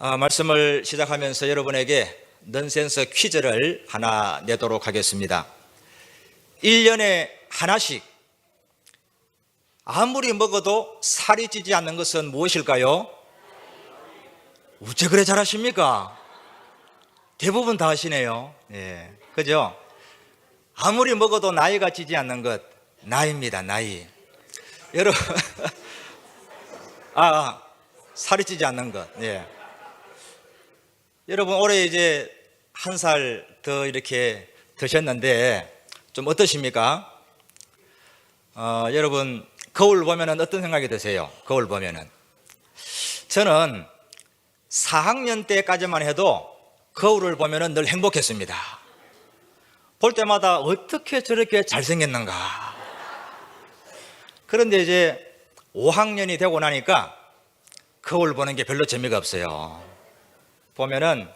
말씀을 시작하면서 여러분에게 넌센스 퀴즈를 하나 내도록 하겠습니다. 1년에 하나씩 아무리 먹어도 살이 찌지 않는 것은 무엇일까요? 어째 그래 잘하십니까? 대부분 다 하시네요. 예, 그죠? 아무리 먹어도 나이가 찌지 않는 것, 나이입니다. 나이. 여러분, 살이 찌지 않는 것. 예. 여러분 올해 이제 한 살 더 이렇게 드셨는데 좀 어떠십니까? 여러분 거울 보면은 어떤 생각이 드세요? 거울 보면은 저는 4학년 때까지만 해도 거울을 보면은 늘 행복했습니다. 볼 때마다 어떻게 저렇게 잘생겼는가. 그런데 이제 5학년이 되고 나니까 거울 보는 게 별로 재미가 없어요. 보면은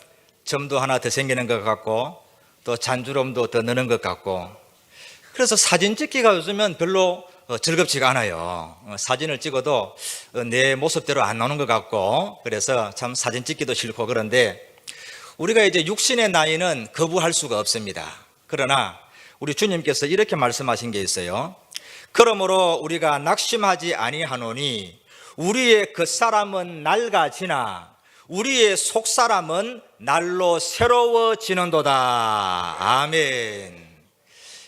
점도 하나 더 생기는 것 같고 또 잔주름도 더 느는 것 같고, 그래서 사진 찍기가 요즘은 별로 즐겁지가 않아요. 사진을 찍어도 내 모습대로 안 나오는 것 같고, 그래서 참 사진 찍기도 싫고. 그런데 우리가 이제 육신의 나이는 거부할 수가 없습니다. 그러나 우리 주님께서 이렇게 말씀하신 게 있어요. 그러므로 우리가 낙심하지 아니하노니 우리의 겉사람은 낡아지나 우리의 속사람은 날로 새로워지는도다. 아멘.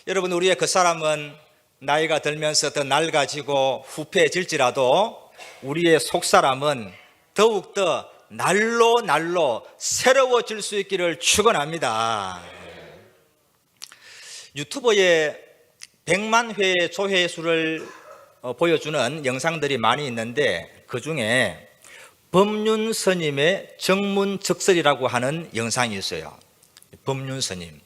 여러분, 우리의 겉사람은 나이가 들면서 더 낡아지고 후패해질지라도 우리의 속사람은 더욱더 날로 새로워질 수 있기를 축원합니다. 유튜브에 100만 회의 조회수를 보여주는 영상들이 많이 있는데 그 중에 법륜 스님의 정문적설이라고 하는 영상이 있어요. 법륜 스님.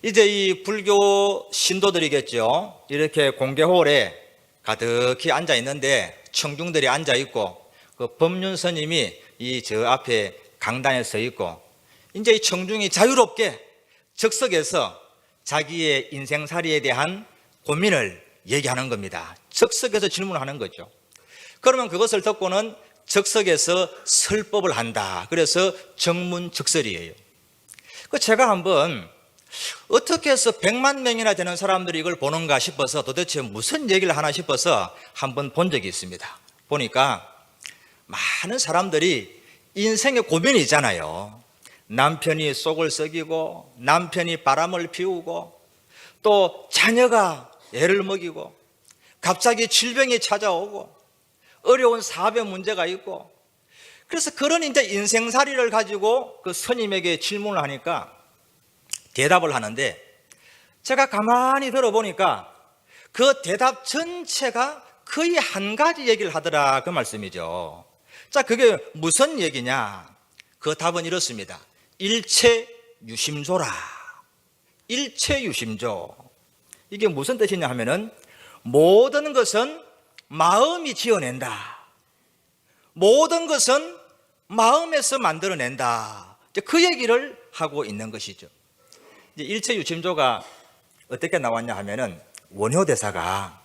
이제 이 불교 신도들이겠죠. 이렇게 공개홀에 가득히 앉아 있는데 청중들이 앉아 있고 그 법륜 스님이 이 저 앞에 강단에 서 있고, 이제 이 청중이 자유롭게 적석에서 자기의 인생살이에 대한 고민을 얘기하는 겁니다. 적석에서 질문하는 거죠. 그러면 그것을 듣고는 적석에서 설법을 한다. 그래서 정문적설이에요. 제가 한번 어떻게 해서 100만 명이나 되는 사람들이 이걸 보는가 싶어서 도대체 무슨 얘기를 하나 싶어서 한번 본 적이 있습니다. 보니까 많은 사람들이 인생의 고민이 있잖아요. 남편이 속을 썩이고 남편이 바람을 피우고 또 자녀가 애를 먹이고 갑자기 질병이 찾아오고 어려운 사업의 문제가 있고, 그래서 그런 이제 인생살이를 가지고 그 스님에게 질문을 하니까 대답을 하는데, 제가 가만히 들어보니까 그 대답 전체가 거의 한 가지 얘기를 하더라, 그 말씀이죠. 자, 그게 무슨 얘기냐? 그 답은 이렇습니다. 일체유심조라. 일체유심조. 이게 무슨 뜻이냐 하면은 모든 것은 마음이 지어낸다. 모든 것은 마음에서 만들어낸다. 그 얘기를 하고 있는 것이죠. 이제 일체유심조가 어떻게 나왔냐 하면은 원효대사가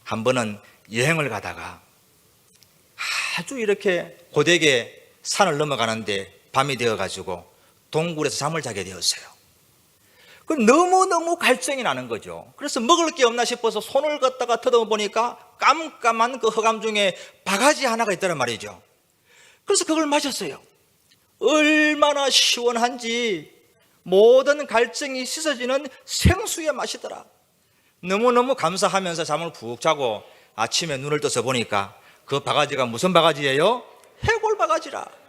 한 번은 여행을 가다가 아주 이렇게 고되게 산을 넘어가는데 밤이 되어가지고 동굴에서 잠을 자게 되었어요. 너무너무 갈증이 나는 거죠. 그래서 먹을 게 없나 싶어서 손을 걷다가 뜯어보니까 깜깜한 그 흑암 중에 바가지 하나가 있다는 말이죠. 그래서 그걸 마셨어요. 얼마나 시원한지 모든 갈증이 씻어지는 생수의 맛이더라. 너무너무 감사하면서 잠을 푹 자고 아침에 눈을 떠서 보니까 그 바가지가 무슨 바가지예요? 해골 바가지라.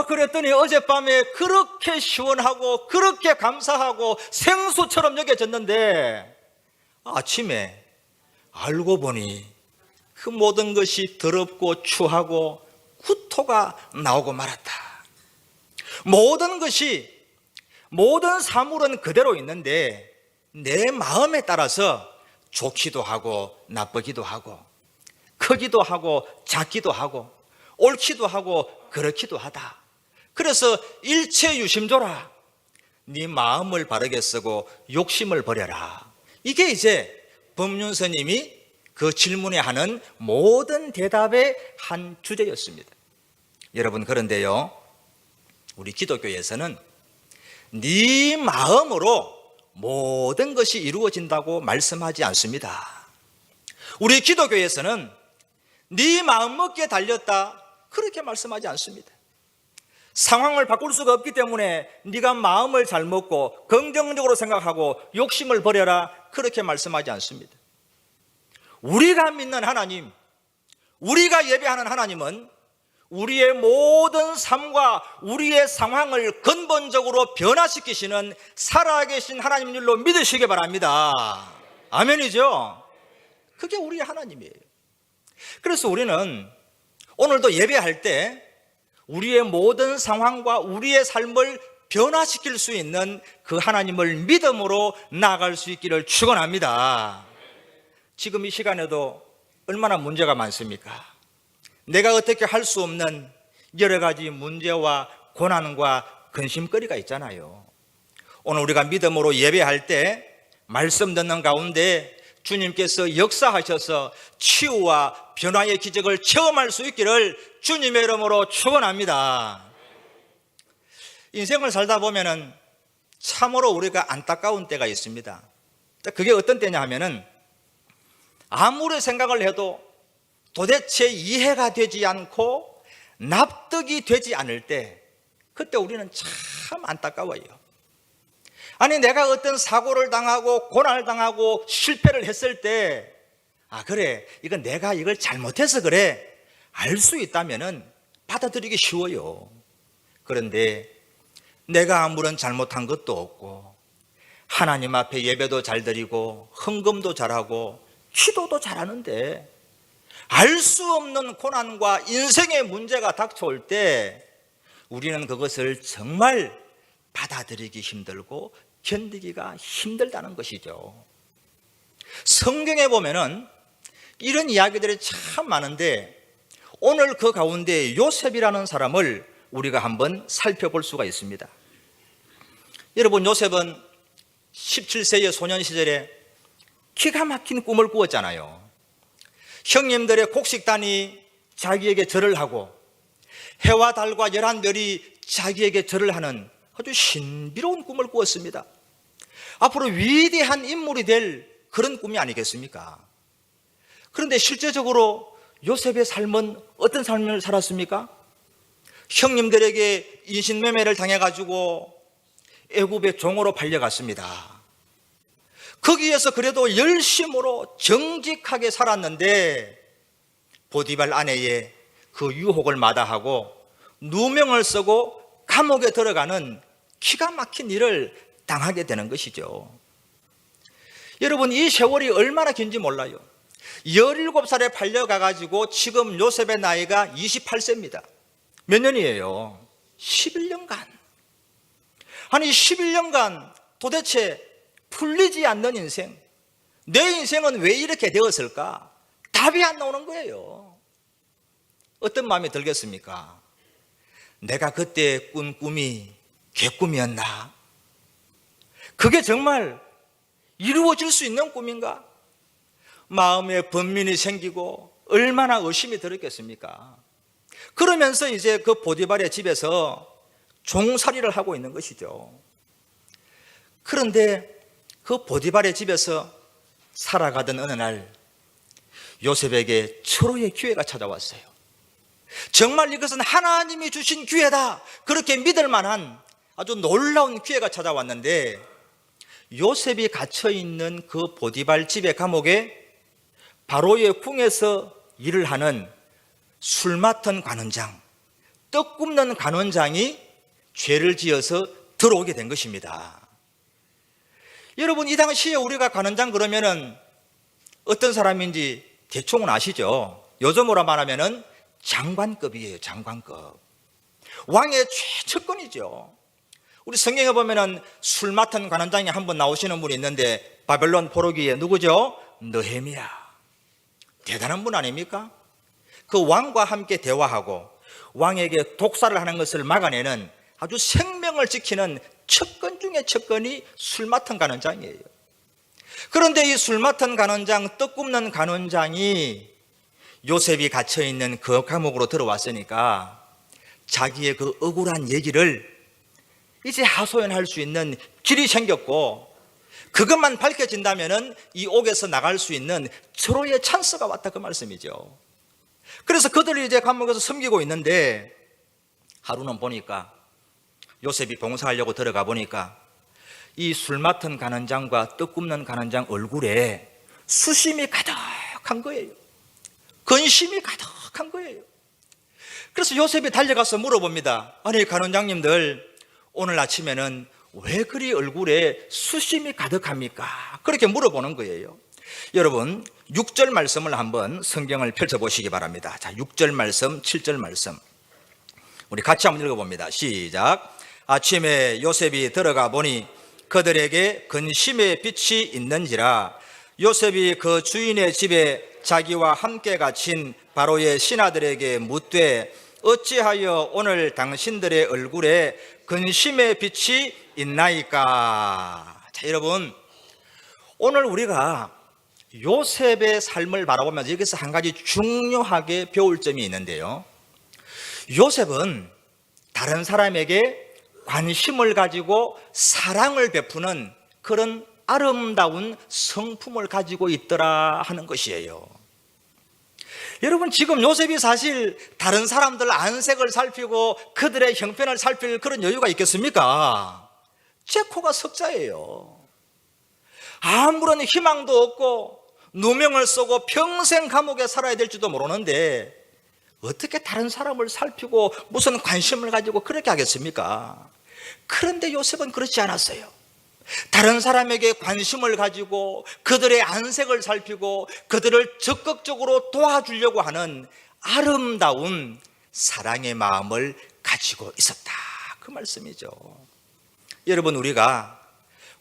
그랬더니 어젯밤에 그렇게 시원하고 그렇게 감사하고 생수처럼 여겨졌는데 아침에 알고 보니 그 모든 것이 더럽고 추하고 구토가 나오고 말았다. 모든 사물은 그대로 있는데 내 마음에 따라서 좋기도 하고 나쁘기도 하고 크기도 하고 작기도 하고 옳기도 하고 그렇기도 하다. 그래서 일체유심조라. 네 마음을 바르게 쓰고 욕심을 버려라. 이게 이제 법륜 스님이 그 질문에 하는 모든 대답의 한 주제였습니다. 여러분, 그런데요, 우리 기독교에서는 네 마음으로 모든 것이 이루어진다고 말씀하지 않습니다. 우리 기독교에서는 네 마음먹기에 달렸다, 그렇게 말씀하지 않습니다. 상황을 바꿀 수가 없기 때문에 네가 마음을 잘 먹고 긍정적으로 생각하고 욕심을 버려라, 그렇게 말씀하지 않습니다. 우리가 믿는 하나님, 우리가 예배하는 하나님은 우리의 모든 삶과 우리의 상황을 근본적으로 변화시키시는 살아계신 하나님 줄로 믿으시기 바랍니다. 아멘이죠? 그게 우리의 하나님이에요. 그래서 우리는 오늘도 예배할 때 우리의 모든 상황과 우리의 삶을 변화시킬 수 있는 그 하나님을 믿음으로 나아갈 수 있기를 축원합니다. 지금 이 시간에도 얼마나 문제가 많습니까? 내가 어떻게 할 수 없는 여러 가지 문제와 고난과 근심거리가 있잖아요. 오늘 우리가 믿음으로 예배할 때 말씀 듣는 가운데 주님께서 역사하셔서 치유와 변화의 기적을 체험할 수 있기를 주님의 이름으로 축원합니다. 인생을 살다 보면은 참으로 우리가 안타까운 때가 있습니다. 그게 어떤 때냐 하면은 아무리 생각을 해도 도대체 이해가 되지 않고 납득이 되지 않을 때, 그때 우리는 참 안타까워요. 아니, 내가 어떤 사고를 당하고 고난을 당하고 실패를 했을 때, 아, 그래, 이건 내가 이걸 잘못해서 그래, 알 수 있다면은 받아들이기 쉬워요. 그런데 내가 아무런 잘못한 것도 없고 하나님 앞에 예배도 잘 드리고 헌금도 잘하고 기도도 잘하는데 알 수 없는 고난과 인생의 문제가 닥쳐올 때 우리는 그것을 정말 받아들이기 힘들고 견디기가 힘들다는 것이죠. 성경에 보면은 이런 이야기들이 참 많은데 오늘 그 가운데 요셉이라는 사람을 우리가 한번 살펴볼 수가 있습니다. 여러분, 요셉은 17세의 소년 시절에 기가 막힌 꿈을 꾸었잖아요. 형님들의 곡식단이 자기에게 절을 하고 해와 달과 11별이 자기에게 절을 하는 아주 신비로운 꿈을 꾸었습니다. 앞으로 위대한 인물이 될 그런 꿈이 아니겠습니까? 그런데 실제적으로 요셉의 삶은 어떤 삶을 살았습니까? 형님들에게 인신매매를 당해가지고 애굽의 종으로 팔려갔습니다. 거기에서 그래도 열심으로 정직하게 살았는데 보디발 아내의 그 유혹을 마다하고 누명을 쓰고 감옥에 들어가는 기가 막힌 일을 당하게 되는 것이죠. 여러분, 이 세월이 얼마나 긴지 몰라요. 17살에 팔려가가지고 지금 요셉의 나이가 28세입니다. 몇 년이에요? 11년간. 아니, 11년간 도대체 풀리지 않는 인생, 내 인생은 왜 이렇게 되었을까? 답이 안 나오는 거예요. 어떤 마음이 들겠습니까? 내가 그때 꾼 꿈이 개꿈이었나? 그게 정말 이루어질 수 있는 꿈인가? 마음에 번민이 생기고 얼마나 의심이 들었겠습니까? 그러면서 이제 그 보디발의 집에서 종살이를 하고 있는 것이죠. 그런데 그 보디발의 집에서 살아가던 어느 날 요셉에게 철호의 기회가 찾아왔어요. 정말 이것은 하나님이 주신 기회다, 그렇게 믿을 만한 아주 놀라운 기회가 찾아왔는데 요셉이 갇혀있는 그 보디발 집의 감옥에 바로의 궁에서 일을 하는 술 맡은 관원장, 떡 굽는 관원장이 죄를 지어서 들어오게 된 것입니다. 여러분, 이 당시에 우리가 관원장 그러면은 어떤 사람인지 대충은 아시죠? 요즘으로 말하면은 장관급이에요. 장관급. 왕의 최측근이죠. 우리 성경에 보면은 술 맡은 관원장이 한 번 나오시는 분이 있는데 바벨론 포로기에 누구죠? 느헤미야. 대단한 분 아닙니까? 그 왕과 함께 대화하고 왕에게 독사를 하는 것을 막아내는 아주 생명을 지키는 척근 중에 척근이 술 맡은 관원장이에요. 그런데 이 술 맡은 관원장, 떡 굽는 관원장이 요셉이 갇혀있는 그 감옥으로 들어왔으니까 자기의 그 억울한 얘기를 이제 하소연할 수 있는 길이 생겼고, 그것만 밝혀진다면 이 옥에서 나갈 수 있는 절호의 찬스가 왔다, 그 말씀이죠. 그래서 그들이 이제 감옥에서 섬기고 있는데, 하루는 보니까 요셉이 봉사하려고 들어가 보니까 이 술 맡은 간원장과 떡 굽는 간원장 얼굴에 수심이 가득한 거예요. 근심이 가득한 거예요. 그래서 요셉이 달려가서 물어봅니다. 아니, 간원장님들 오늘 아침에는 왜 그리 얼굴에 수심이 가득합니까? 그렇게 물어보는 거예요. 여러분, 6절 말씀을 한번 성경을 펼쳐보시기 바랍니다. 자, 6절 말씀, 7절 말씀 우리 같이 한번 읽어봅니다. 시작. 아침에 요셉이 들어가 보니 그들에게 근심의 빛이 있는지라. 요셉이 그 주인의 집에 자기와 함께 갇힌 바로의 신하들에게 묻되 어찌하여 오늘 당신들의 얼굴에 근심의 빛이 있나이까? 자, 여러분, 오늘 우리가 요셉의 삶을 바라보면서 여기서 한 가지 중요하게 배울 점이 있는데요. 요셉은 다른 사람에게 관심을 가지고 사랑을 베푸는 그런 아름다운 성품을 가지고 있더라 하는 것이에요. 여러분, 지금 요셉이 사실 다른 사람들 안색을 살피고 그들의 형편을 살필 그런 여유가 있겠습니까? 제코가 석자예요. 아무런 희망도 없고 누명을 쓰고 평생 감옥에 살아야 될지도 모르는데 어떻게 다른 사람을 살피고 무슨 관심을 가지고 그렇게 하겠습니까? 그런데 요셉은 그렇지 않았어요. 다른 사람에게 관심을 가지고 그들의 안색을 살피고 그들을 적극적으로 도와주려고 하는 아름다운 사랑의 마음을 가지고 있었다, 그 말씀이죠. 여러분, 우리가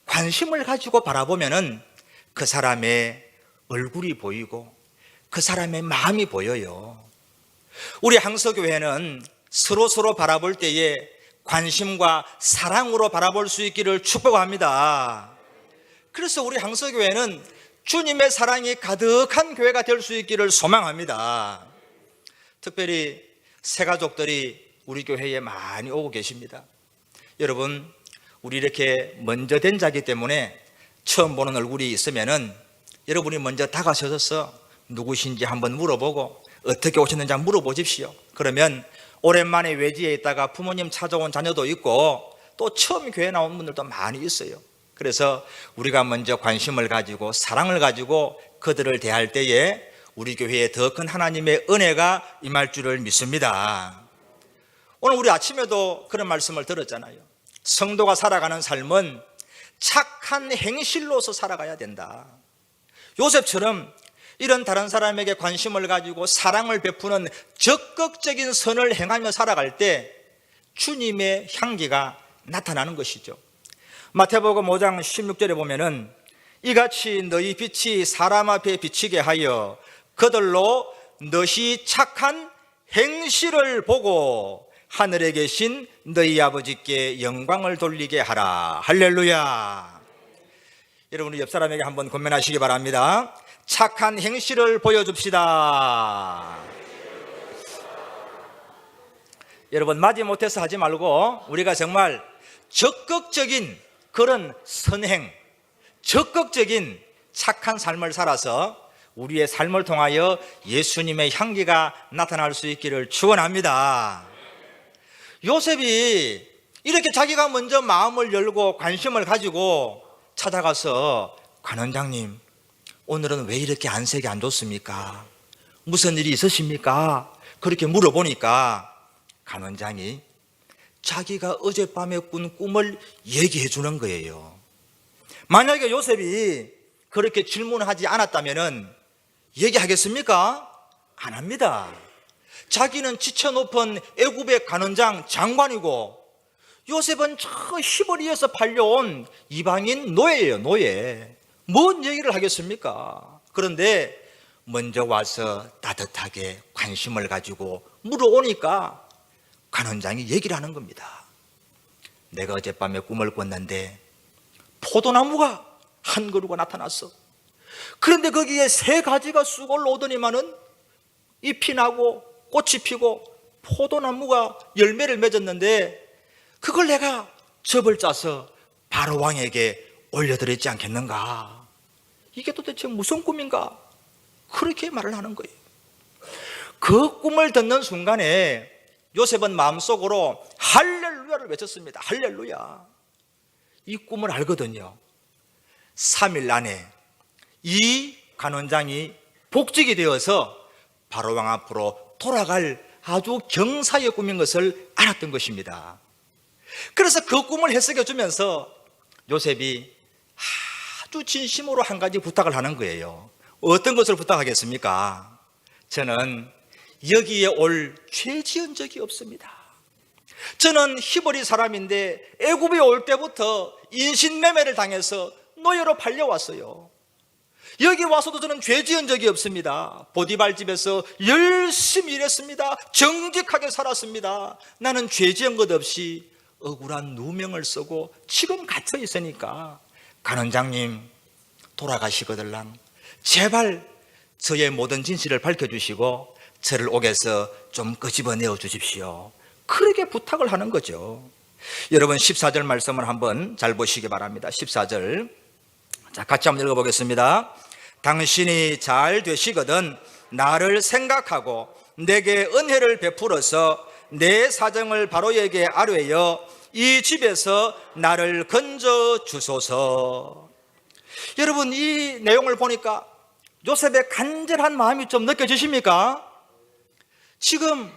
관심을 가지고 바라보면은 그 사람의 얼굴이 보이고 그 사람의 마음이 보여요. 우리 항서교회는 서로 바라볼 때에 관심과 사랑으로 바라볼 수 있기를 축복합니다. 그래서 우리 항서교회는 주님의 사랑이 가득한 교회가 될 수 있기를 소망합니다. 특별히 새가족들이 우리 교회에 많이 오고 계십니다. 여러분, 우리 이렇게 먼저 된 자기 때문에 처음 보는 얼굴이 있으면은 여러분이 먼저 다가서서 누구신지 한번 물어보고 어떻게 오셨는지 한번 물어보십시오. 그러면 오랜만에 외지에 있다가 부모님 찾아온 자녀도 있고 또 처음 교회 나온 분들도 많이 있어요. 그래서 우리가 먼저 관심을 가지고 사랑을 가지고 그들을 대할 때에 우리 교회에 더 큰 하나님의 은혜가 임할 줄을 믿습니다. 오늘 우리 아침에도 그런 말씀을 들었잖아요. 성도가 살아가는 삶은 착한 행실로서 살아가야 된다. 요셉처럼 이런 다른 사람에게 관심을 가지고 사랑을 베푸는 적극적인 선을 행하며 살아갈 때 주님의 향기가 나타나는 것이죠. 마태복음 5장 16절에 보면은 이같이 너희 빛이 사람 앞에 비치게 하여 그들로 너희 착한 행실을 보고 하늘에 계신 너희 아버지께 영광을 돌리게 하라. 할렐루야. 여러분, 우리 옆 사람에게 한번 권면하시기 바랍니다. 착한 행실을 보여줍시다. 여러분, 마지못해서 하지 말고 우리가 정말 적극적인 그런 선행, 적극적인 착한 삶을 살아서 우리의 삶을 통하여 예수님의 향기가 나타날 수 있기를 축원합니다. 요셉이 이렇게 자기가 먼저 마음을 열고 관심을 가지고 찾아가서 관원장님, 오늘은 왜 이렇게 안색이 안 좋습니까? 무슨 일이 있으십니까? 그렇게 물어보니까 간원장이 자기가 어젯밤에 꾼 꿈을 얘기해 주는 거예요. 만약에 요셉이 그렇게 질문하지 않았다면 얘기하겠습니까? 안 합니다. 자기는 지체 높은 애굽의 간원장 장관이고 요셉은 저 힘을 위해서 팔려온 이방인 노예예요, 노예. 뭔 얘기를 하겠습니까? 그런데 먼저 와서 따뜻하게 관심을 가지고 물어오니까 간원장이 얘기를 하는 겁니다. 내가 어젯밤에 꿈을 꿨는데 포도나무가 한 그루가 나타났어. 그런데 거기에 세 가지가 쑥 올라오더니만은 잎이 나고 꽃이 피고 포도나무가 열매를 맺었는데 그걸 내가 즙을 짜서 바로 왕에게 올려드렸지 않겠는가? 이게 도대체 무슨 꿈인가? 그렇게 말을 하는 거예요. 그 꿈을 듣는 순간에 요셉은 마음속으로 할렐루야를 외쳤습니다. 할렐루야. 이 꿈을 알거든요. 3일 안에 이 간원장이 복직이 되어서 바로 왕 앞으로 돌아갈 아주 경사의 꿈인 것을 알았던 것입니다. 그래서 그 꿈을 해석해 주면서 요셉이 아주 진심으로 한 가지 부탁을 하는 거예요. 어떤 것을 부탁하겠습니까? 저는 여기에 올 죄 지은 적이 없습니다. 저는 히브리 사람인데 애굽에 올 때부터 인신매매를 당해서 노예로 팔려왔어요. 여기 와서도 저는 죄 지은 적이 없습니다. 보디발 집에서 열심히 일했습니다. 정직하게 살았습니다. 나는 죄 지은 것 없이 억울한 누명을 쓰고 지금 갇혀 있으니까 간원장님 돌아가시거들랑 제발 저의 모든 진실을 밝혀주시고 저를 옥에서 좀 끄집어내어 주십시오. 그렇게 부탁을 하는 거죠. 여러분 14절 말씀을 한번 잘 보시기 바랍니다. 14절 자, 같이 한번 읽어보겠습니다. 당신이 잘 되시거든 나를 생각하고 내게 은혜를 베풀어서 내 사정을 바로에게 아뢰어 이 집에서 나를 건져 주소서. 여러분 이 내용을 보니까 요셉의 간절한 마음이 좀 느껴지십니까? 지금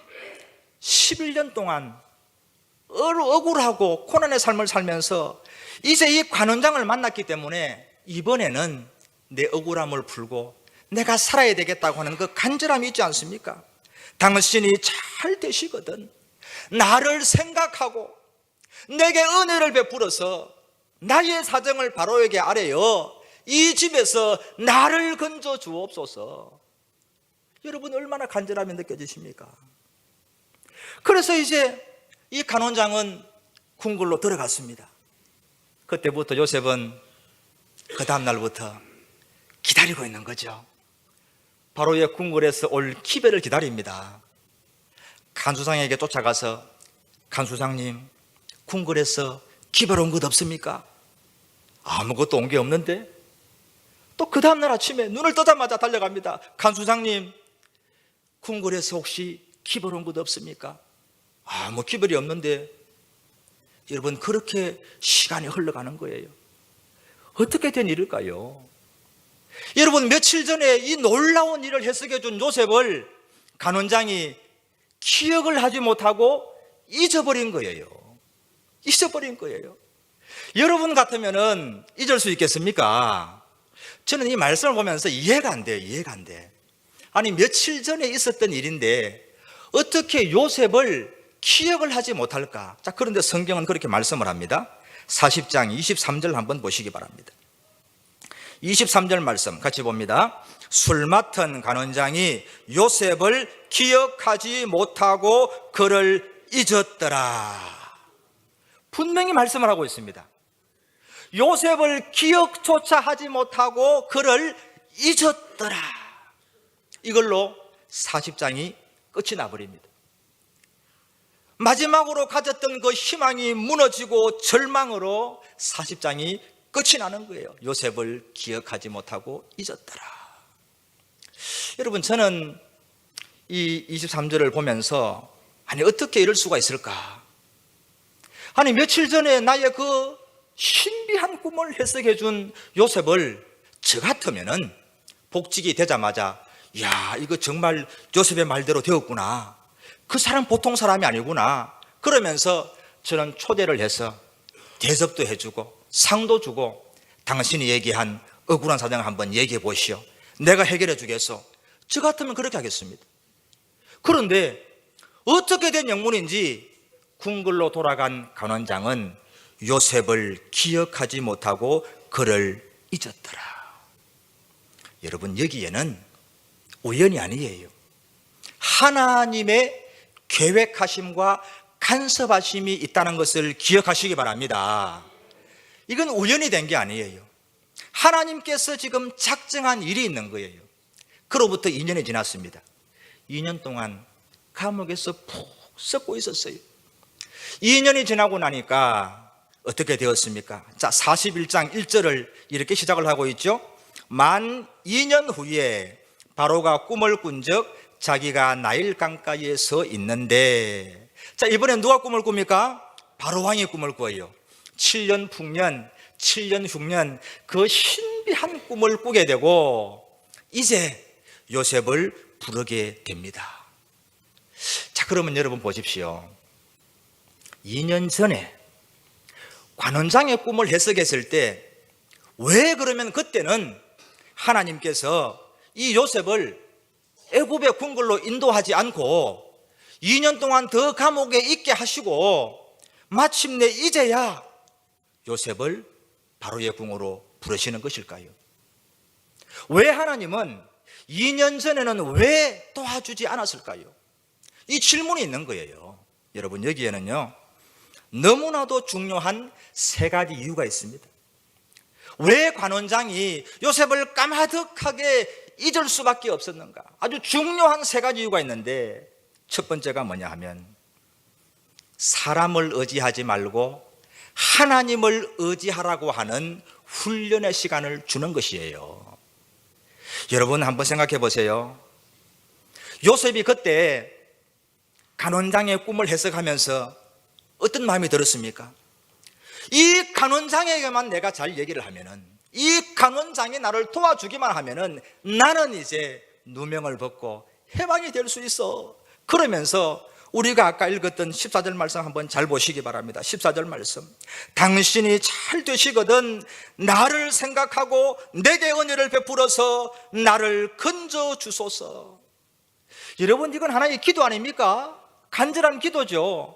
11년 동안 억울하고 고난의 삶을 살면서 이제 이 관원장을 만났기 때문에 이번에는 내 억울함을 풀고 내가 살아야 되겠다고 하는 그 간절함이 있지 않습니까? 당신이 잘 되시거든 나를 생각하고 내게 은혜를 베풀어서 나의 사정을 바로에게 아뢰어 이 집에서 나를 건져 주옵소서. 여러분 얼마나 간절함이 느껴지십니까? 그래서 이제 이 간원장은 궁궐로 들어갔습니다. 그때부터 요셉은 그 다음 날부터 기다리고 있는 거죠. 바로의 궁궐에서 올 기별을 기다립니다. 간수상에게 쫓아가서 간수상님 궁궐에서 기별 온 것 없습니까? 아무것도 온 게 없는데 또 그 다음날 아침에 눈을 뜨자마자 달려갑니다. 간수장님 궁궐에서 혹시 기별 온 것 없습니까? 아무 기별이 없는데. 여러분 그렇게 시간이 흘러가는 거예요. 어떻게 된 일일까요? 여러분 며칠 전에 이 놀라운 일을 해석해 준 요셉을 간원장이 기억을 하지 못하고 잊어버린 거예요. 잊어버린 거예요. 여러분 같으면은 잊을 수 있겠습니까? 저는 이 말씀을 보면서 이해가 안 돼요. 이해가 안 돼. 아니 며칠 전에 있었던 일인데 어떻게 요셉을 기억을 하지 못할까? 자, 그런데 성경은 그렇게 말씀을 합니다. 40장 23절 한번 보시기 바랍니다. 23절 말씀 같이 봅니다. 술 맡은 간원장이 요셉을 기억하지 못하고 그를 잊었더라. 분명히 말씀을 하고 있습니다. 요셉을 기억조차 하지 못하고 그를 잊었더라. 이걸로 40장이 끝이 나버립니다. 마지막으로 가졌던 그 희망이 무너지고 절망으로 40장이 끝이 나는 거예요. 요셉을 기억하지 못하고 잊었더라. 여러분 저는 이 23절을 보면서 아니 어떻게 이럴 수가 있을까? 아니 며칠 전에 나의 그 신비한 꿈을 해석해 준 요셉을 저 같으면은 복직이 되자마자 야 이거 정말 요셉의 말대로 되었구나. 그 사람 보통 사람이 아니구나. 그러면서 저는 초대를 해서 대접도 해주고 상도 주고 당신이 얘기한 억울한 사정을 한번 얘기해 보시오. 내가 해결해 주겠소. 저 같으면 그렇게 하겠습니다. 그런데 어떻게 된 영문인지 궁궐로 돌아간 간원장은 요셉을 기억하지 못하고 그를 잊었더라. 여러분 여기에는 우연이 아니에요. 하나님의 계획하심과 간섭하심이 있다는 것을 기억하시기 바랍니다. 이건 우연이 된 게 아니에요. 하나님께서 지금 작정한 일이 있는 거예요. 그로부터 2년이 지났습니다. 2년 동안 감옥에서 푹 썩고 있었어요. 2년이 지나고 나니까 어떻게 되었습니까? 자, 41장 1절을 이렇게 시작을 하고 있죠. 만 2년 후에 바로가 꿈을 꾼적 자기가 나일 강가에 서 있는데, 자, 이번엔 누가 꿈을 꿉니까? 바로 왕이 꿈을 꿔요. 7년 풍년, 7년 흉년, 그 신비한 꿈을 꾸게 되고 이제 요셉을 부르게 됩니다. 자, 그러면 여러분 보십시오. 2년 전에 관원장의 꿈을 해석했을 때 왜 그러면 그때는 하나님께서 이 요셉을 애굽의 궁궐로 인도하지 않고 2년 동안 더 감옥에 있게 하시고 마침내 이제야 요셉을 바로의 궁으로 부르시는 것일까요? 왜 하나님은 2년 전에는 왜 도와주지 않았을까요? 이 질문이 있는 거예요. 여러분, 여기에는요 너무나도 중요한 세 가지 이유가 있습니다. 왜 관원장이 요셉을 까마득하게 잊을 수밖에 없었는가? 아주 중요한 세 가지 이유가 있는데, 첫 번째가 뭐냐 하면 사람을 의지하지 말고 하나님을 의지하라고 하는 훈련의 시간을 주는 것이에요. 여러분 한번 생각해 보세요. 요셉이 그때 간원장의 꿈을 해석하면서 어떤 마음이 들었습니까? 이 간원장에게만 내가 잘 얘기를 하면은, 이 간원장이 나를 도와주기만 하면은 나는 이제 누명을 벗고 해방이 될 수 있어. 그러면서 우리가 아까 읽었던 14절 말씀 한번 잘 보시기 바랍니다. 14절 말씀, 당신이 잘 되시거든 나를 생각하고 내게 은혜를 베풀어서 나를 건져 주소서. 여러분, 이건 하나의 기도 아닙니까? 간절한 기도죠.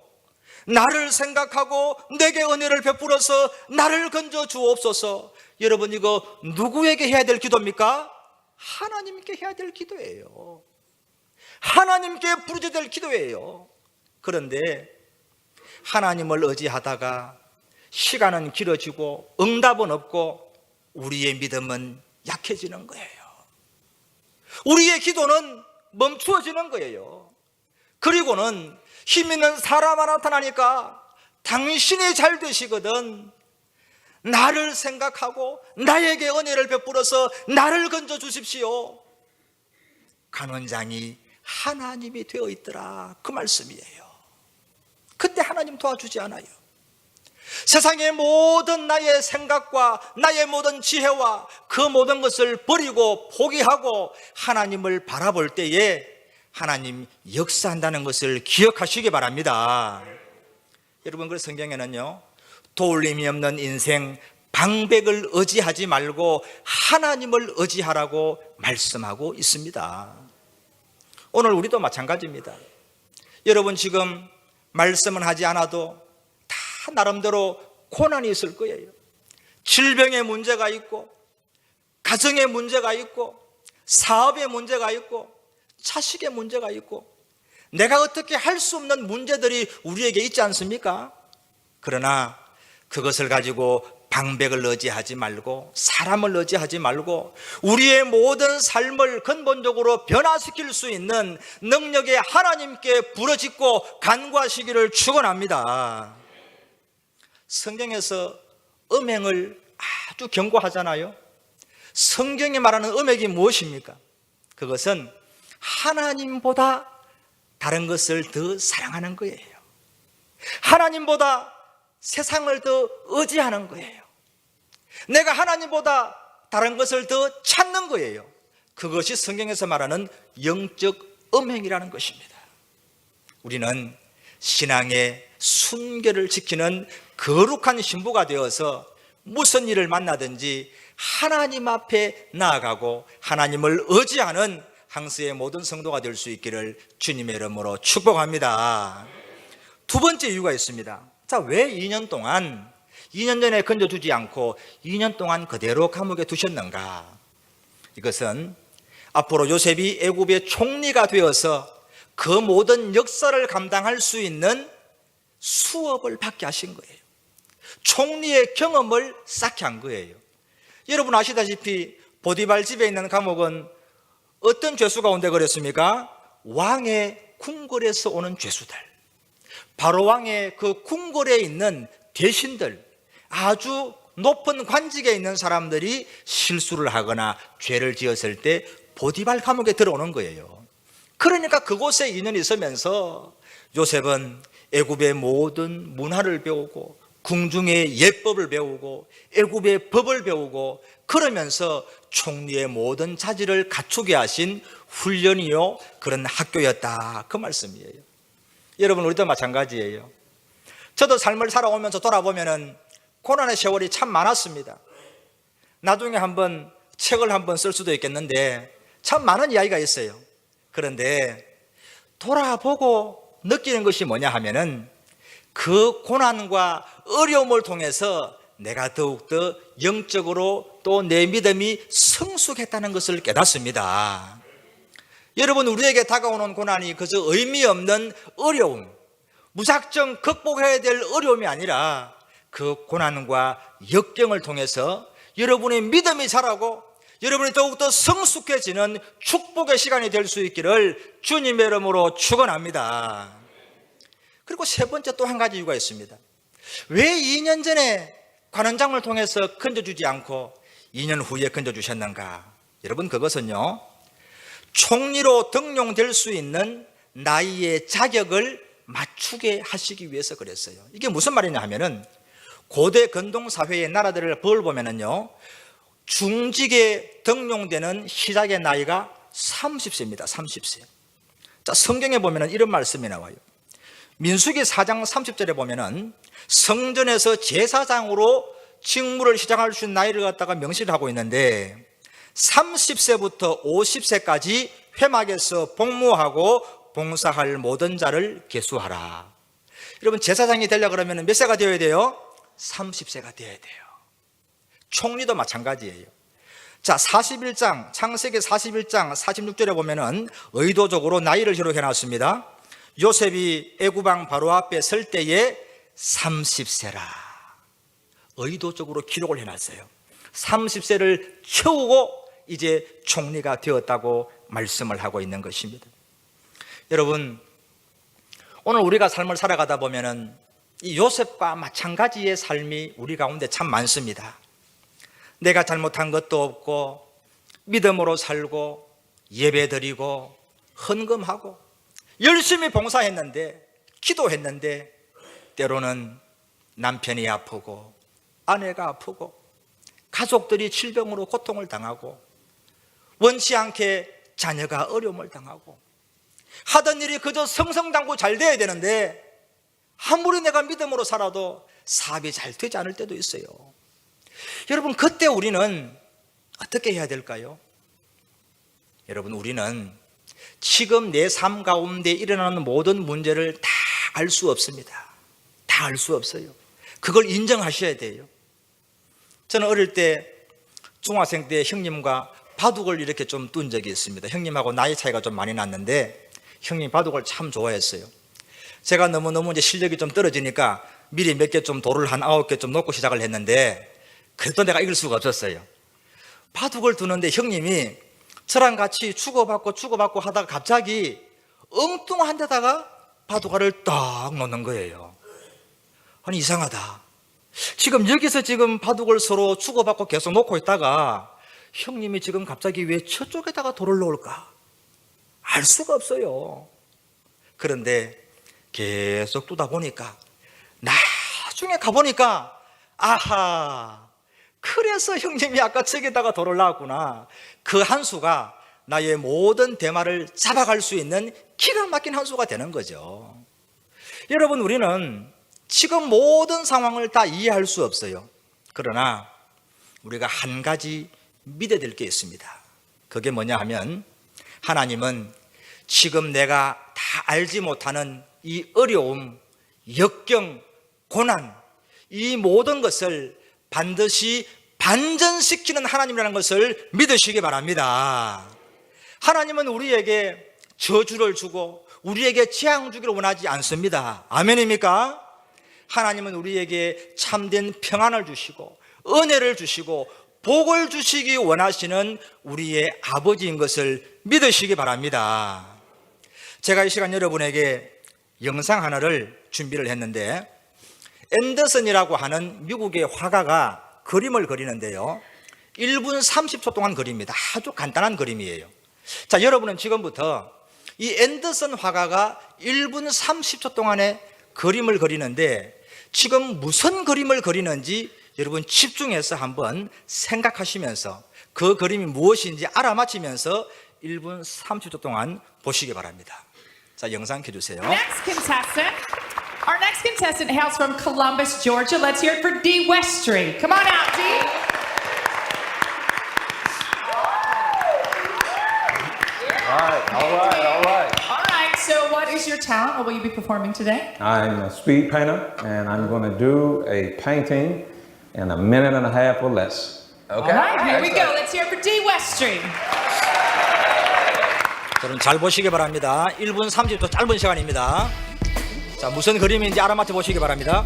나를 생각하고 내게 은혜를 베풀어서 나를 건져 주옵소서. 여러분, 이거 누구에게 해야 될 기도입니까? 하나님께 해야 될 기도예요. 하나님께 부르짖어야 될 기도예요. 그런데 하나님을 의지하다가 시간은 길어지고 응답은 없고 우리의 믿음은 약해지는 거예요. 우리의 기도는 멈추어지는 거예요. 그리고는 힘 있는 사람 하나 나타나니까 당신이 잘 되시거든 나를 생각하고 나에게 은혜를 베풀어서 나를 건져 주십시오. 간원장이 하나님이 되어 있더라, 그 말씀이에요. 그때 하나님 도와주지 않아요. 세상의 모든 나의 생각과 나의 모든 지혜와 그 모든 것을 버리고 포기하고 하나님을 바라볼 때에 하나님 역사한다는 것을 기억하시기 바랍니다. 여러분, 그 성경에는요 도울림이 없는 인생 방백을 의지하지 말고 하나님을 의지하라고 말씀하고 있습니다. 오늘 우리도 마찬가지입니다. 여러분, 지금 말씀은 하지 않아도 다 나름대로 고난이 있을 거예요. 질병의 문제가 있고 가정의 문제가 있고 사업의 문제가 있고 자식의 문제가 있고 내가 어떻게 할 수 없는 문제들이 우리에게 있지 않습니까? 그러나 그것을 가지고 방백을 의지하지 말고 사람을 의지하지 말고 우리의 모든 삶을 근본적으로 변화시킬 수 있는 능력의 하나님께 부르짖고 간구하시기를 축원합니다. 성경에서 음행을 아주 경고하잖아요. 성경이 말하는 음행이 무엇입니까? 그것은 하나님보다 다른 것을 더 사랑하는 거예요. 하나님보다 세상을 더 의지하는 거예요. 내가 하나님보다 다른 것을 더 찾는 거예요. 그것이 성경에서 말하는 영적 음행이라는 것입니다. 우리는 신앙의 순결을 지키는 거룩한 신부가 되어서 무슨 일을 만나든지 하나님 앞에 나아가고 하나님을 의지하는 항스의 모든 성도가 될 수 있기를 주님의 이름으로 축복합니다. 두 번째 이유가 있습니다. 자, 왜 2년 동안 2년 전에 건져주지 않고 2년 동안 그대로 감옥에 두셨는가? 이것은 앞으로 요셉이 애굽의 총리가 되어서 그 모든 역사를 감당할 수 있는 수업을 받게 하신 거예요. 총리의 경험을 쌓게 한 거예요. 여러분 아시다시피 보디발 집에 있는 감옥은 어떤 죄수 가운데 그랬습니까? 왕의 궁궐에서 오는 죄수들, 바로왕의 그 궁궐에 있는 대신들, 아주 높은 관직에 있는 사람들이 실수를 하거나 죄를 지었을 때 보디발 감옥에 들어오는 거예요. 그러니까 그곳에 인연이 있으면서 요셉은 애굽의 모든 문화를 배우고 궁중의 예법을 배우고 애굽의 법을 배우고 그러면서 총리의 모든 자질을 갖추게 하신 훈련이요, 그런 학교였다, 그 말씀이에요. 여러분, 우리도 마찬가지예요. 저도 삶을 살아오면서 돌아보면은 고난의 세월이 참 많았습니다. 나중에 한번 책을 한번 쓸 수도 있겠는데 참 많은 이야기가 있어요. 그런데 돌아보고 느끼는 것이 뭐냐 하면은 그 고난과 어려움을 통해서 내가 더욱더 영적으로 또 내 믿음이 성숙했다는 것을 깨닫습니다. 여러분, 우리에게 다가오는 고난이 그저 의미 없는 어려움, 무작정 극복해야 될 어려움이 아니라 그 고난과 역경을 통해서 여러분의 믿음이 자라고 여러분이 더욱더 성숙해지는 축복의 시간이 될 수 있기를 주님의 이름으로 축원합니다. 그리고 세 번째 또 한 가지 이유가 있습니다. 왜 2년 전에 관원장을 통해서 건져주지 않고 2년 후에 건져주셨는가? 여러분, 그것은요, 총리로 등용될 수 있는 나이의 자격을 맞추게 하시기 위해서 그랬어요. 이게 무슨 말이냐 하면은 고대 근동사회의 나라들을 보면은요, 중직에 등용되는 시작의 나이가 30세입니다. 30세. 자, 성경에 보면은 이런 말씀이 나와요. 민수기 4장 30절에 보면은 성전에서 제사장으로 직무를 시작할 수 있는 나이를 갖다가 명시를 하고 있는데 30세부터 50세까지 회막에서 복무하고 봉사할 모든 자를 계수하라. 여러분, 제사장이 되려고 그러면 몇 세가 되어야 돼요? 30세가 되어야 돼요. 총리도 마찬가지예요. 자, 41장, 창세기 41장 46절에 보면은 의도적으로 나이를 기록해 놨습니다. 요셉이 애굽왕 바로 앞에 설 때에 30세라. 의도적으로 기록을 해놨어요. 30세를 채우고 이제 총리가 되었다고 말씀을 하고 있는 것입니다. 여러분, 오늘 우리가 삶을 살아가다 보면은 이 요셉과 마찬가지의 삶이 우리 가운데 참 많습니다. 내가 잘못한 것도 없고 믿음으로 살고 예배드리고 헌금하고 열심히 봉사했는데 기도했는데 때로는 남편이 아프고 아내가 아프고 가족들이 질병으로 고통을 당하고 원치 않게 자녀가 어려움을 당하고 하던 일이 그저 성성당고 잘 돼야 되는데 아무리 내가 믿음으로 살아도 사업이 잘 되지 않을 때도 있어요. 여러분, 그때 우리는 어떻게 해야 될까요? 여러분, 우리는 지금 내 삶 가운데 일어나는 모든 문제를 다 알 수 없습니다. 다 알 수 없어요. 그걸 인정하셔야 돼요. 저는 어릴 때 중학생 때 형님과 바둑을 이렇게 좀 둔 적이 있습니다. 형님하고 나이 차이가 좀 많이 났는데 형님 바둑을 참 좋아했어요. 제가 너무너무 이제 실력이 좀 떨어지니까 미리 몇 개 좀 돌을 한 9개 좀 놓고 시작을 했는데 그래도 내가 이길 수가 없었어요. 바둑을 두는데 형님이 저랑 같이 주고받고 하다가 갑자기 엉뚱한 데다가 바둑알을 딱 놓는 거예요. 아니, 이상하다. 지금 여기서 지금 바둑을 서로 주고받고 계속 놓고 있다가 형님이 지금 갑자기 왜 저쪽에다가 돌을 놓을까? 알 수가 없어요. 그런데 계속 두다 보니까 나중에 가보니까 아하, 그래서 형님이 아까 저기다가 돌을 놨구나. 그 한 수가 나의 모든 대마를 잡아갈 수 있는 기가 막힌 한 수가 되는 거죠. 여러분, 우리는 지금 모든 상황을 다 이해할 수 없어요. 그러나 우리가 한 가지 믿어야 될 게 있습니다. 그게 뭐냐 하면 하나님은 지금 내가 다 알지 못하는 이 어려움, 역경, 고난, 이 모든 것을 반드시 반전시키는 하나님이라는 것을 믿으시기 바랍니다. 하나님은 우리에게 저주를 주고 우리에게 재앙 주기를 원하지 않습니다. 아멘입니까? 하나님은 우리에게 참된 평안을 주시고 은혜를 주시고 복을 주시기 원하시는 우리의 아버지인 것을 믿으시기 바랍니다. 제가 이 시간 여러분에게 영상 하나를 준비를 했는데, 앤더슨이라고 하는 미국의 화가가 그림을 그리는데요, 1분 30초 동안 그립니다. 아주 간단한 그림이에요. 자, 여러분은 지금부터 이 앤더슨 화가가 1분 30초 동안에 그림을 그리는데 지금 무슨 그림을 그리는지 여러분 집중해서 한번 생각하시면서 그 그림이 무엇인지 알아맞히면서 1분 30초 동안 보시기 바랍니다. 자, 영상 켜주세요. Our next contestant hails from Columbus, Georgia. Let's hear it for Dee Westry. Come on out, Dee. All right. All right, so what is your talent? What will you be performing today? I'm a speed painter, and I'm going to do a painting in a minute and a half or less. All right, here we go. Let's hear it for Dee Westry. 여러분 잘 보시기 바랍니다. 1분 30초 짧은 시간입니다. 자, 무슨 그림인지 알아맞혀 보시기 바랍니다.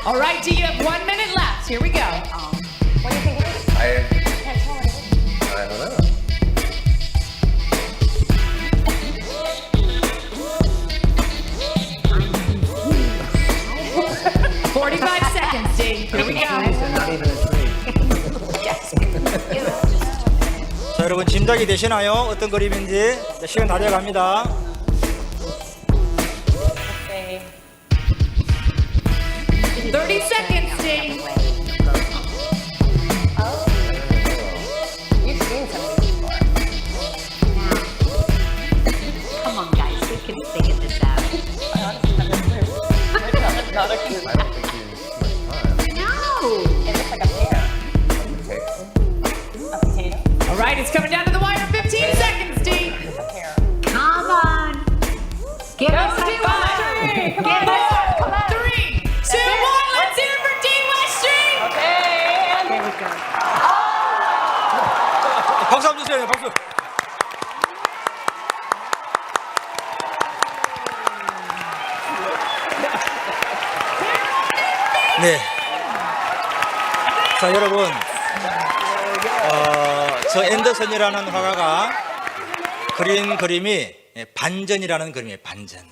All right, Dee, you have 1 minute left. Here we go. What do you think it is? I don't know. 45 seconds, Dee. Here we go. Not even a tree. 자, 여러분 짐작이 되시나요? 어떤 그림인지. 자, 시간 다 돼갑니다. Okay. 30 seconds, Dee. Oh. You've seen some of these before. Come on, guys, we can figure this out. Not a clue. I don't think you need much time. No! It looks like a pear. Okay. A potato. All right, it's coming down to the wire. 15 seconds, Dee. A pear. Come on! Give us a Dee five! Westry. Give us Come on. 3, 2, 1. Let's hear it for Dee Westry. Okay. There we go. 박수 한번 주세요. 박수. 네. 자, 여러분, 저 앤더슨이라는 화가가 그린 그림이 반전이라는 그림이에요. 반전.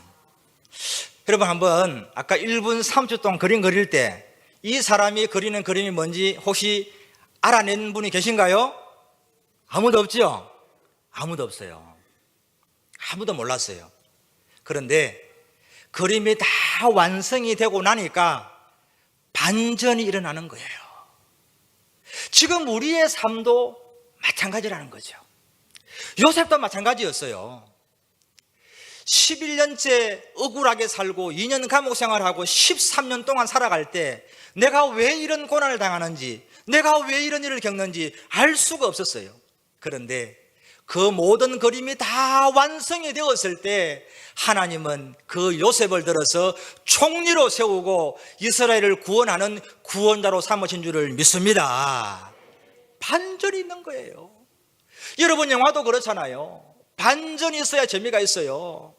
여러분 한번 아까 1분 30초 동안 그림 그릴 때 이 사람이 그리는 그림이 뭔지 혹시 알아낸 분이 계신가요? 아무도 없죠? 아무도 없어요. 아무도 몰랐어요. 그런데 그림이 다 완성이 되고 나니까 반전이 일어나는 거예요. 지금 우리의 삶도 마찬가지라는 거죠. 요셉도 마찬가지였어요. 11년째 억울하게 살고 2년 감옥 생활하고 13년 동안 살아갈 때 내가 왜 이런 고난을 당하는지, 내가 왜 이런 일을 겪는지 알 수가 없었어요. 그런데 그 모든 그림이 다 완성이 되었을 때 하나님은 그 요셉을 들어서 총리로 세우고 이스라엘을 구원하는 구원자로 삼으신 줄을 믿습니다. 반전이 있는 거예요. 여러분 영화도 그렇잖아요. 반전이 있어야 재미가 있어요.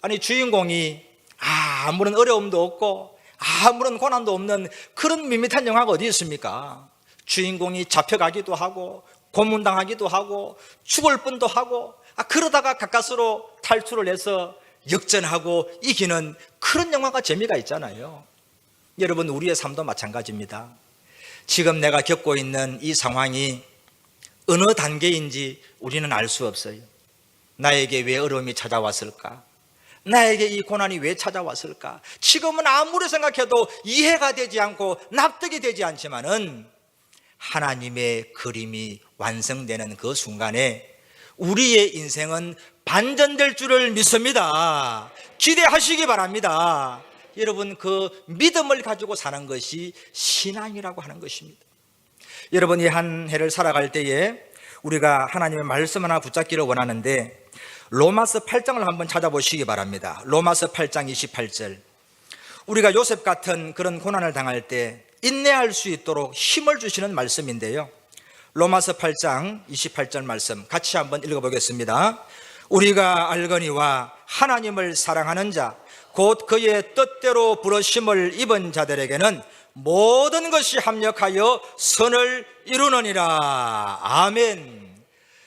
아니 주인공이 아무런 어려움도 없고 아무런 고난도 없는 그런 밋밋한 영화가 어디 있습니까? 주인공이 잡혀가기도 하고 고문당하기도 하고 죽을 뻔도 하고 그러다가 가까스로 탈출을 해서 역전하고 이기는 그런 영화가 재미가 있잖아요. 여러분 우리의 삶도 마찬가지입니다. 지금 내가 겪고 있는 이 상황이 어느 단계인지 우리는 알 수 없어요. 나에게 왜 어려움이 찾아왔을까? 나에게 이 고난이 왜 찾아왔을까? 지금은 아무리 생각해도 이해가 되지 않고 납득이 되지 않지만은 하나님의 그림이 완성되는 그 순간에 우리의 인생은 반전될 줄을 믿습니다. 기대하시기 바랍니다. 여러분 그 믿음을 가지고 사는 것이 신앙이라고 하는 것입니다. 여러분 이 한 해를 살아갈 때에 우리가 하나님의 말씀 하나 붙잡기를 원하는데 로마서 8장을 한번 찾아보시기 바랍니다. 로마서 8장 28절. 우리가 요셉 같은 그런 고난을 당할 때 인내할 수 있도록 힘을 주시는 말씀인데요. 로마서 8장 28절 말씀 같이 한번 읽어보겠습니다. 우리가 알거니와 하나님을 사랑하는 자 곧 그의 뜻대로 부르심을 입은 자들에게는 모든 것이 합력하여 선을 이루느니라. 아멘.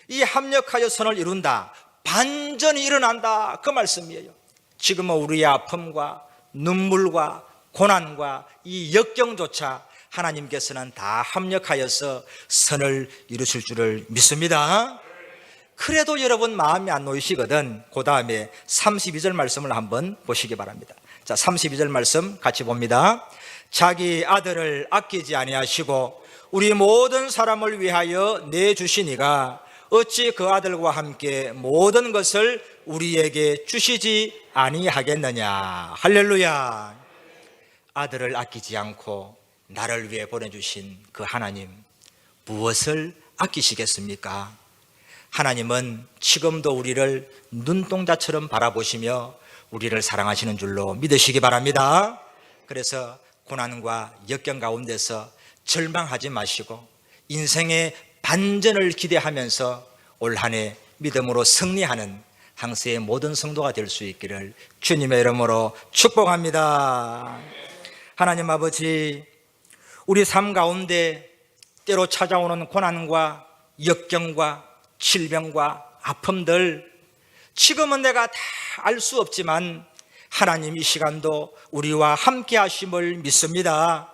이 합력하여 선을 이룬다, 반전이 일어난다, 그 말씀이에요. 지금은 우리의 아픔과 눈물과 고난과 이 역경조차 하나님께서는 다 합력하여서 선을 이루실 줄을 믿습니다. 그래도 여러분 마음이 안 놓이시거든 그 다음에 32절 말씀을 한번 보시기 바랍니다. 자, 32절 말씀 같이 봅니다. 자기 아들을 아끼지 아니하시고 우리 모든 사람을 위하여 내주시니가 어찌 그 아들과 함께 모든 것을 우리에게 주시지 아니하겠느냐. 할렐루야. 아들을 아끼지 않고 나를 위해 보내주신 그 하나님, 무엇을 아끼시겠습니까? 하나님은 지금도 우리를 눈동자처럼 바라보시며 우리를 사랑하시는 줄로 믿으시기 바랍니다. 그래서 고난과 역경 가운데서 절망하지 마시고 인생의 반전을 기대하면서 올 한 해 믿음으로 승리하는 항세의 모든 성도가 될 수 있기를 주님의 이름으로 축복합니다. 하나님 아버지, 우리 삶 가운데 때로 찾아오는 고난과 역경과 질병과 아픔들, 지금은 내가 다 알 수 없지만 하나님 이 시간도 우리와 함께 하심을 믿습니다.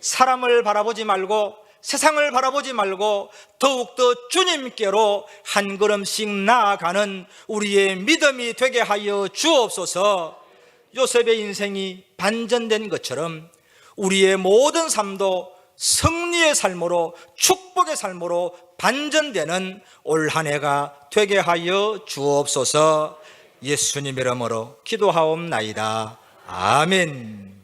사람을 바라보지 말고 세상을 바라보지 말고 더욱더 주님께로 한 걸음씩 나아가는 우리의 믿음이 되게 하여 주옵소서. 요셉의 인생이 반전된 것처럼 우리의 모든 삶도 승리의 삶으로, 축복의 삶으로 반전되는 올 한 해가 되게 하여 주옵소서. 예수님 이름으로 기도하옵나이다. 아멘.